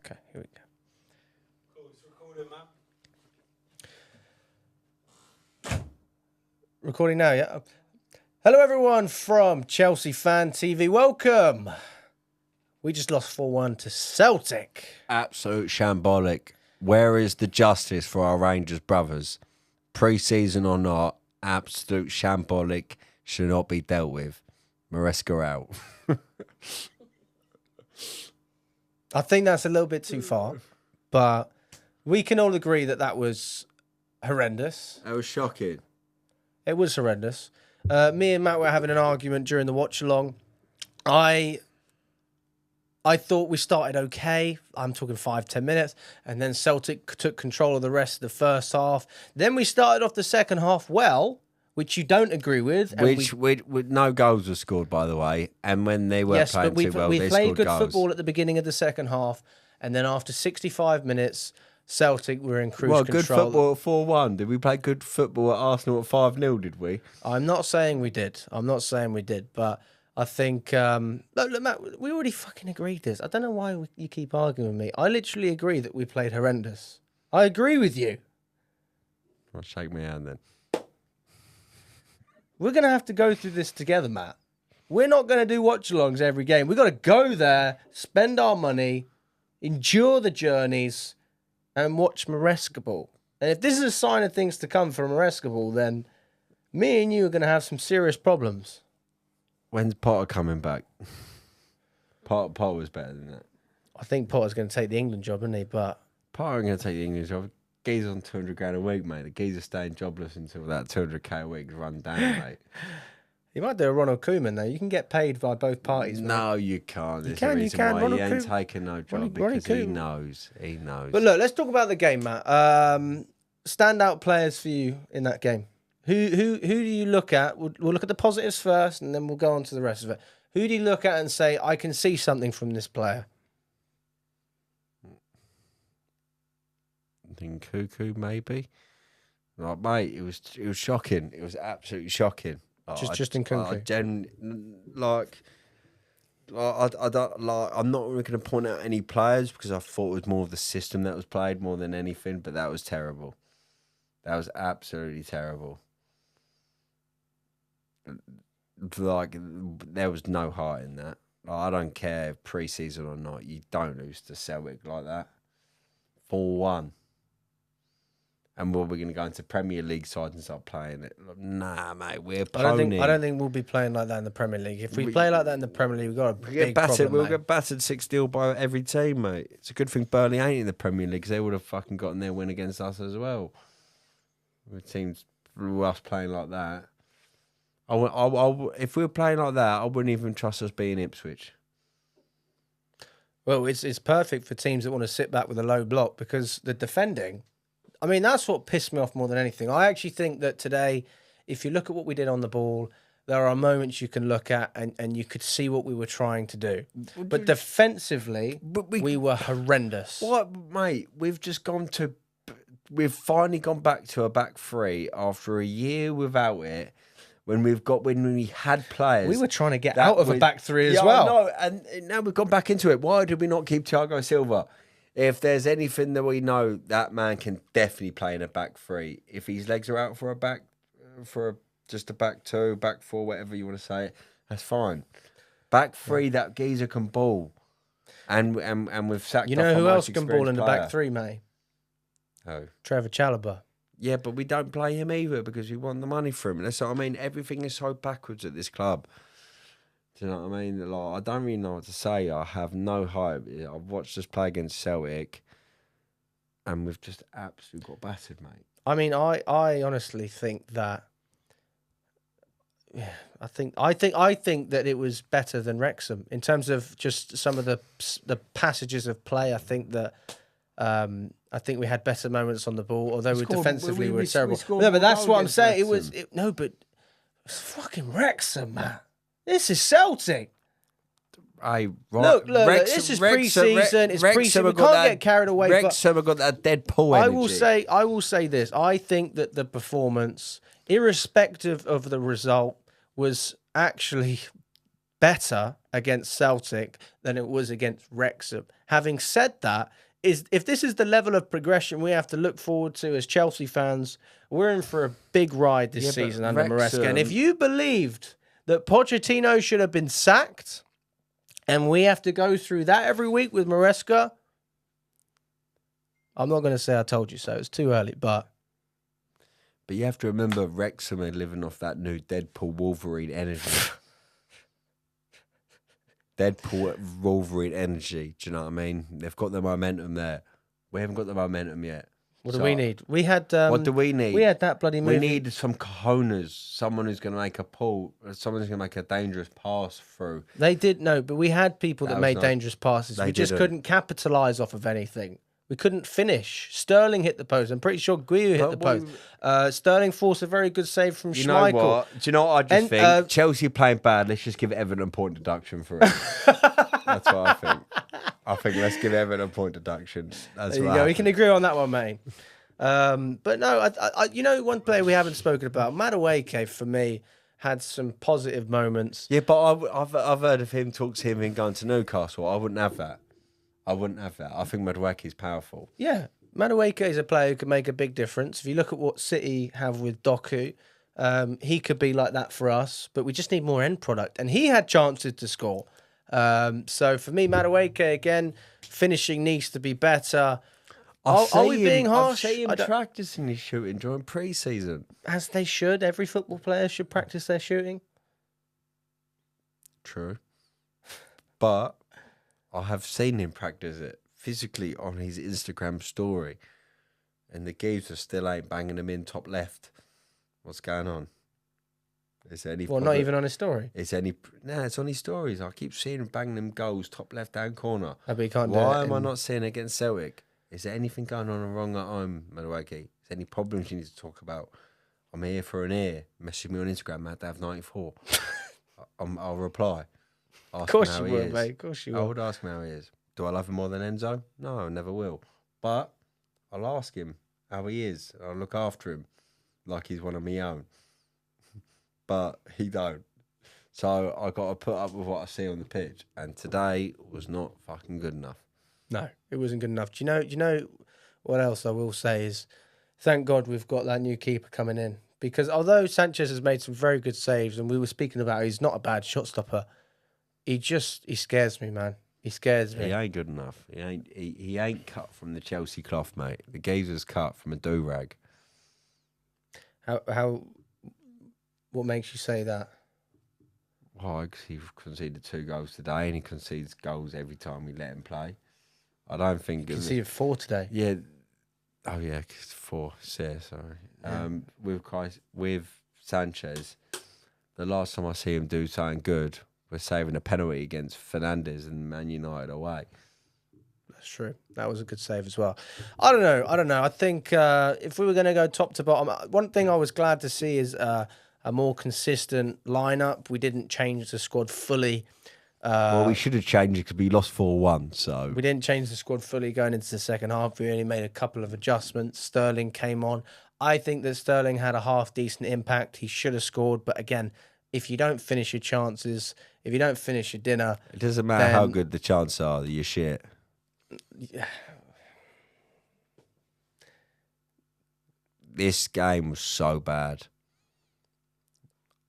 Okay, here we go. Cool, it's recording, man. Recording now, yeah? Hello, everyone from Chelsea Fan TV. Welcome. We just lost 4-1 to Celtic. Absolute shambolic. Where is the justice for our Rangers brothers? Pre-season or not, absolute shambolic, should not be dealt with. Maresca out. I think that's a little bit too far, but we can all agree that that was horrendous. That was shocking. It was horrendous. Me and Matt were having an argument during the watch-along. I thought we started okay. I'm talking 5-10 minutes. And then Celtic took control of the rest of the first half. Then we started off the second half well, which you don't agree with. Which no goals were scored, by the way. And when they were playing too well, they played scored good goals. football at the beginning of the second half. And then after 65 minutes, Celtic were in cruise control. Good football at 4-1. Did we play good football at Arsenal at 5-0, did we? I'm not saying we did. But I think, look, Matt, we already fucking agreed this. I don't know why you keep arguing with me. I literally agree that we played horrendous. I agree with you. Well, shake my hand then. We're going to have to go through this together, Matt. We're not going to do watch-alongs every game. We've got to go there, spend our money, endure the journeys, and watch Maresca ball. And if this is a sign of things to come for Maresca ball, then me and you are going to have some serious problems. When's Potter coming back? Potter was better than that. I think Potter's going to take the England job, isn't he? But Potter ain't going to take the English job. Geezer's on 200 grand a week, mate. The geezer's staying jobless until that 200k a week is run down, mate. You might do a Ronald Koeman, though. You can get paid by both parties. No, you can't. You can. He ain't taking no job because he knows. He knows. But look, let's talk about the game, Matt. Standout players for you in that game. Who do you look at? We'll look at the positives first, and then we'll go on to the rest of it. Who do you look at and say, I can see something from this player? I think Cuckoo, maybe. Like, mate, it was shocking. It was absolutely shocking. Just in Cuckoo. I'm not really going to point out any players because I thought it was more of the system that was played more than anything, but that was terrible. That was absolutely terrible. Like, there was no heart in that. Like, I don't care if pre-season or not. You don't lose to Celtic like that. 4-1. And we're going to go into Premier League sides and start playing it. Nah, mate, we're pony. I don't think we'll be playing like that in the Premier League. If we play like that in the Premier League, we've got a big problem, We'll get battered 6-0 by every team, mate. It's a good thing Burnley ain't in the Premier League because they would have fucking gotten their win against us as well. With teams through us playing like that. If we were playing like that, I wouldn't even trust us being Ipswich. Well, it's perfect for teams that want to sit back with a low block because the defending... I mean, that's what pissed me off more than anything. I actually think that today, if you look at what we did on the ball, there are moments you can look at and you could see what we were trying to do. But defensively, we were horrendous. What, mate? We've finally gone back to a back three after a year without it. When we had players, we were trying to get out of a back three as well. No, and now we've gone back into it. Why did we not keep Thiago Silva? If there's anything that we know, that man can definitely play in a back three. If his legs are out for just a back two, back four, whatever you want to say, that's fine. Back three, that geezer can ball, and we've sacked. You know who else can ball in the back three, mate? Who? Trevor Chalobah. Yeah, but we don't play him either because we want the money for him. That's what I mean. Everything is so backwards at this club. Do you know what I mean? Like, I don't really know what to say. I have no hope. I've watched us play against Celtic, and we've just absolutely got battered, mate. I mean, I honestly think that. Yeah, I think that it was better than Wrexham in terms of just some of the passages of play. I think that. I think we had better moments on the ball, although defensively we were terrible. No, but that's what I'm saying. But it's fucking Wrexham, man. This is Celtic. Look, this is pre-season. It's pre-season. We can't get carried away. Wrexham have got that Deadpool energy. I will say this. I think that the performance, irrespective of the result, was actually better against Celtic than it was against Wrexham. Having said that, if this is the level of progression we have to look forward to as Chelsea fans, we're in for a big ride this season under Maresca. And if you believed that Pochettino should have been sacked and we have to go through that every week with Maresca, I'm not going to say I told you so. It's too early, but you have to remember Wrexham are living off that new Deadpool Wolverine energy. Deadpool Wolverine energy. Do you know what I mean? They've got the momentum there. We haven't got the momentum yet. What do we need? We had. What do we need? We had that bloody movie. We need some cojones. Someone who's going to make a pull. Someone who's going to make a dangerous pass through. They did no, but we had people that made dangerous passes. We just couldn't capitalise off of anything. We couldn't finish. Sterling hit the post. I'm pretty sure Guiu hit the post. Sterling forced a very good save from Schmeichel. You know what? Do you know what I just think? Chelsea playing bad. Let's just give Everton a point deduction for it. That's what I think. I think let's give Everton a point deduction. That's there you go. We can agree on that one, mate. But no, you know, one player we haven't spoken about, Madueke, for me, had some positive moments. Yeah, but I've heard of him talk to him in going to Newcastle. I wouldn't have that. I think Madueke is powerful. Yeah, Madueke is a player who can make a big difference. If you look at what City have with Doku, he could be like that for us, but we just need more end product. And he had chances to score. So for me, Madueke, again, finishing needs to be better. Are we being harsh? I've seen him practicing his shooting during pre-season. As they should. Every football player should practice their shooting. True. But I have seen him practice it physically on his Instagram story. And the geezer still ain't banging him in top left. What's going on? Is there any not even on his story? It's on his stories. I keep seeing him banging them goals top left-hand corner. But he can't do it. Why am I not seeing it against Celtic? Is there anything going on wrong at home, Madueke? Is there any problems you need to talk about? I'm here for an ear. Message me on Instagram, MadDav94. I'll reply. Of course you would, mate. Of course you would. I would ask him how he is. Do I love him more than Enzo? No, I never will. But I'll ask him how he is. I'll look after him like he's one of my own. But he don't. So I got to put up with what I see on the pitch. And today was not fucking good enough. No, it wasn't good enough. Do you know what else I will say is, thank God we've got that new keeper coming in. Because although Sanchez has made some very good saves, and we were speaking about he's not a bad shot stopper, he scares me, man. He scares me. He ain't good enough. He ain't cut from the Chelsea cloth, mate. The geezer's cut from a do-rag. What makes you say that? Why? Because he conceded 2 goals today, and he concedes goals every time we let him play. I don't think... He conceded 4 today. Yeah. Oh, yeah, 4. Yeah, sorry. Yeah. With Sanchez, the last time I see him do something good, we're saving a penalty against Fernandes and Man United away. That's true. That was a good save as well. I don't know. I think if we were going to go top to bottom, one thing I was glad to see is a more consistent lineup. We didn't change the squad fully. Well, we should have changed it because we lost 4-1. So we didn't change the squad fully going into the second half. We only made a couple of adjustments. Sterling came on. I think that Sterling had a half decent impact. He should have scored, but again, if you don't finish your chances, if you don't finish your dinner, it doesn't matter how good the chances are. You're shit. Yeah. This game was so bad.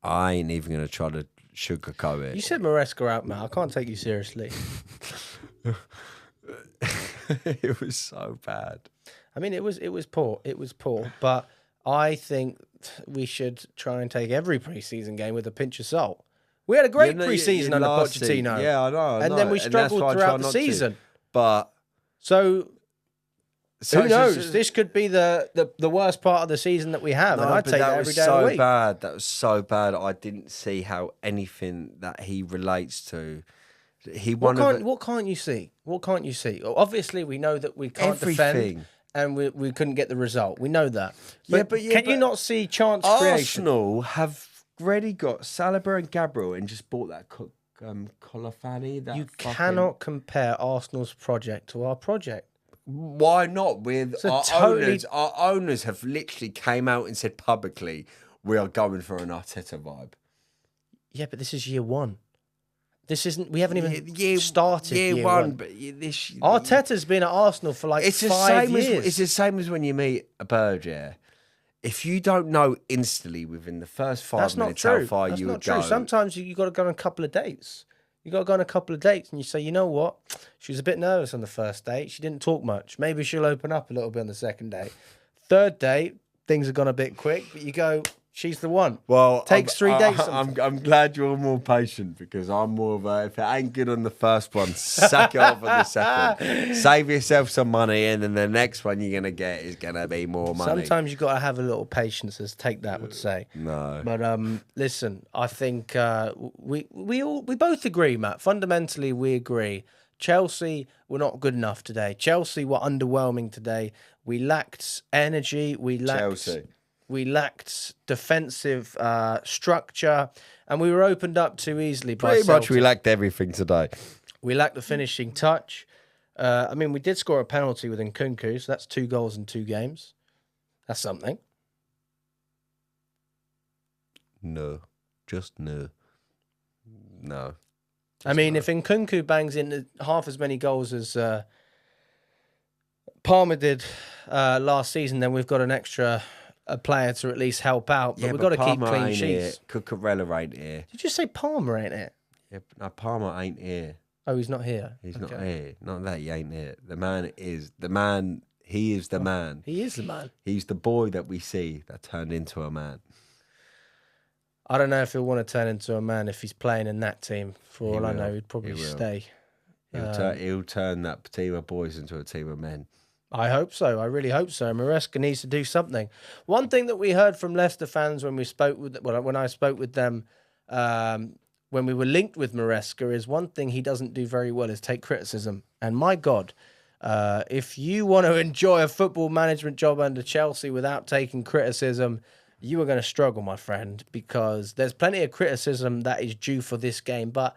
I ain't even going to try to sugarcoat it. You said Maresca out, man. I can't take you seriously. It was so bad. I mean, it was poor. It was poor. But I think we should try and take every preseason game with a pinch of salt. We had a great preseason under Pochettino. Yeah, I know. And then we struggled throughout the season. But so who knows? This could be the worst part of the season that we have, and I'd take that every day of the week. That was so bad. I didn't see how anything that he relates to. What can't you see? What can't you see? Obviously, we know that we can't defend, and we couldn't get the result. We know that. But can you not see chance creation? Arsenal have already got Saliba and Gabriel, and just bought that Colafani. You cannot compare Arsenal's project to our project. Why not? Our owners have literally came out and said publicly, we are going for an Arteta vibe. Yeah, but this is year 1. This isn't. We haven't even started year one. But this Arteta's been at Arsenal for like 5 years. It's the same as when you meet a bird. Yeah, if you don't know instantly within the first 5 minutes how far you would go. Sometimes you got to go on a couple of dates. You got to go on a couple of dates, and you say, you know what? She was a bit nervous on the first date. She didn't talk much. Maybe she'll open up a little bit on the second date. Third date, things have gone a bit quick, but you go, she's the one. Well, takes 3 days. I'm glad you're more patient because I'm more of a, if it ain't good on the first one, sack it off on the second. Save yourself some money, and then the next one you're gonna get is gonna be more money. Sometimes you got to have a little patience, as Take That would say. No, but listen, I think we both agree, Matt. Fundamentally, we agree. Chelsea were not good enough today. Chelsea were underwhelming today. We lacked energy. We lacked defensive structure, and we were opened up too easily by pretty Celtic. much we lacked everything today. We lacked the finishing touch. I mean, we did score a penalty with Nkunku, so that's 2 goals in 2 games. That's something. No, just no. No. I mean, if Nkunku bangs in half as many goals as Palmer did last season, then we've got an extra player to at least help out. But we've got to keep clean sheets. Cucurella ain't here. Did you say Palmer ain't it? Yeah, no, Palmer ain't here. Oh, he's not here. He's not here. Not that he ain't here. The man is the man. He is the man. He is the man. He's the boy that we see that turned into a man. I don't know if he'll want to turn into a man if he's playing in that team. For all I know, he'd probably stay. He'll turn that team of boys into a team of men. I hope so. I really hope so. Maresca needs to do something. One thing that we heard from Leicester fans when we spoke with, when I spoke with them, when we were linked with Maresca, is one thing he doesn't do very well is take criticism. And my God, if you want to enjoy a football management job under Chelsea without taking criticism, you are going to struggle, my friend, because there's plenty of criticism that is due for this game, but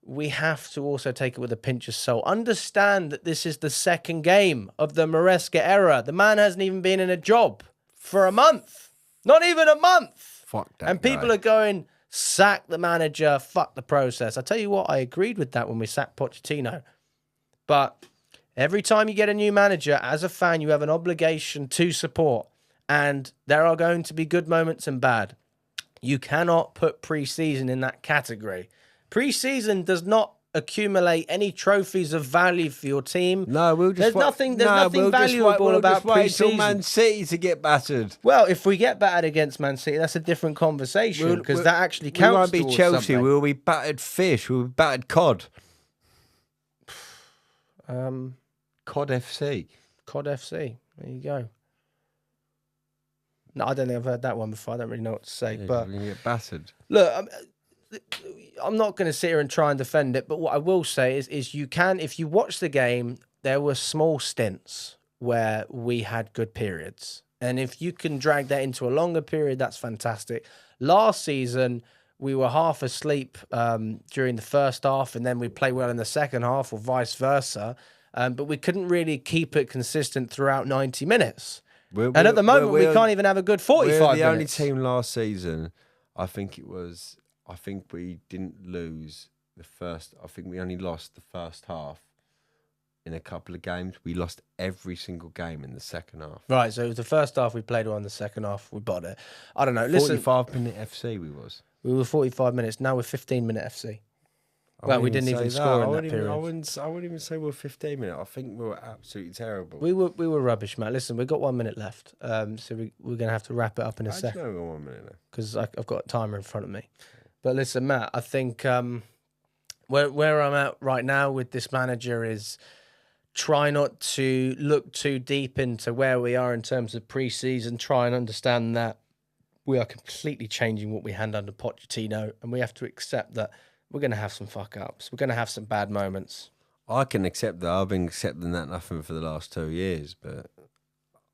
we have to also take it with a pinch of salt. Understand that this is the second game of the Maresca era. The man hasn't even been in a job for a month. Not even a month. Fuck that And people are going, sack the manager, fuck the process. I tell you what, I agreed with that when we sacked Pochettino. But every time you get a new manager, as a fan, you have an obligation to support. And there are going to be good moments and bad. You cannot put pre-season in that category. Pre-season does not accumulate any trophies of value for your team. No, there's nothing valuable about pre-season. Until Man City to get battered. Well, if we get battered against Man City, that's a different conversation because that actually counts. We won't be Chelsea. We'll be battered fish. We'll be battered cod. Cod FC. Cod FC. There you go. No, I don't think I've heard that one before. I don't really know what to say. Yeah, but you get battered. Look, I'm not going to sit here and try and defend it, but what I will say is you can, if you watch the game, there were small stints where we had good periods. And if you can drag that into a longer period, that's fantastic. Last season, we were half asleep during the first half, and then we played well in the second half, or vice versa. But we couldn't really keep it consistent throughout 90 minutes. And at the moment, we can't even have a good 45 minutes. We're the only team last season, I think we didn't lose the first. I think we only lost the first half in a couple of games. We lost every single game in the second half. Right, so it was the first half we played well, in the second half we bought it. I don't know. Listen, 45-minute FC we were 45 minutes. Now we're 15-minute FC. Well, we didn't even score in that period. I wouldn't even say we're 15 minutes. I think we were absolutely terrible. We were rubbish, Matt. Listen, we've got 1 minute left, so we're going to have to wrap it up in a second. I know we've got 1 minute left. Because I've got a timer in front of me. But listen, Matt, I think where I'm at right now with this manager is try not to look too deep into where we are in terms of pre-season. Try and understand that we are completely changing what we had under Pochettino, and we have to accept that we're going to have some fuck-ups. We're going to have some bad moments. I can accept that. I've been accepting that nothing for the last 2 years, but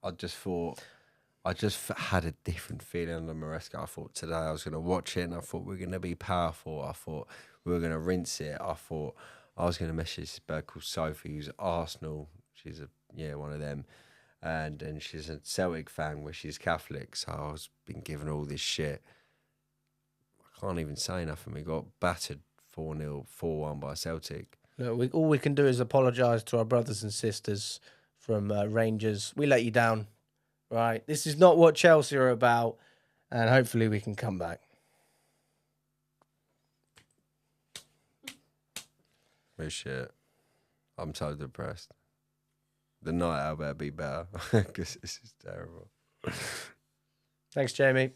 I just had a different feeling under Maresca. I thought today I was going to watch it, and I thought we were going to be powerful. I thought we were going to rinse it. I thought I was going to message this bird called Sophie, who's Arsenal. She's one of them. And she's a Celtic fan where she's Catholic, so I was been given all this shit. I can't even say nothing. We got battered 4-0, 4-1 by Celtic. Look, all we can do is apologise to our brothers and sisters from Rangers. We let you down, right? This is not what Chelsea are about, and hopefully we can come back. Oh shit. I'm so depressed. The night out better be better because this is terrible. Thanks, Jamie.